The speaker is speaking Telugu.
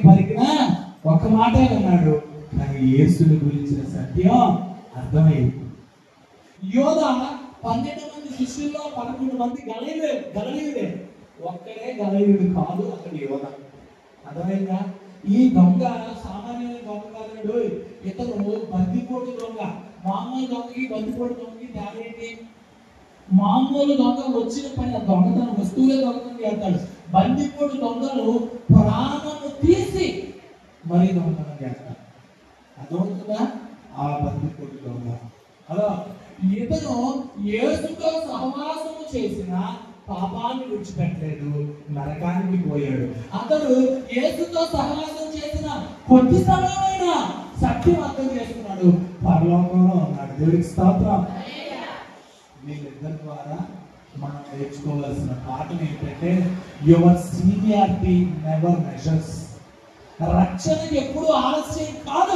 పలికినా ఒక మాటే అన్నాడు, కానీ యేసుని గురించిన సత్యం అర్థమైంది. యోధ 12 మంది శిష్యుల్లో 11 మంది గలలీయుడే, ఒక్కడే గలలీయుడు కాదు, అతడు యోధ. అర్థమైందా? ఈ దొంగ సామాన్యమైన దొంగ కాదు, ఇతను బందిపోటు దొంగ. మామూలు దొంగకి బందిపోటు దొంగకి తేడా ఏంటి? మామూలు దొంగ వచ్చిన పని దొంగతనం, వస్తువులే దొంగతనం చేస్తాడు. బందిపోటు దొంగలు ప్రాణము తీసి మరి దొంగతనం చేస్తారు. అర్థమవుతుందా? ఆ బందిపోటు దొంగ అలా ఇతను యేసుతో సహవాసము చేసిన పాపాన్ని విడిచిపెట్టలేదు, నరకానికి పోయాడు. అతడు యేసుతో సహవాసం చేసిన కొద్ది సమయమైన సత్యం అర్థం చేసుకున్నాడు, పరలోకంలో ఉన్నాడు. దేవుడికి స్తోత్రం. వీళ్ళిద్దరి ద్వారా మనం నేర్చుకోవాల్సిన పాఠం ఏంటంటే, యువర్ సీనియారిటీ నెవర్ మెజర్స్. రక్షణకి ఎప్పుడు ఆలస్యం కాదు.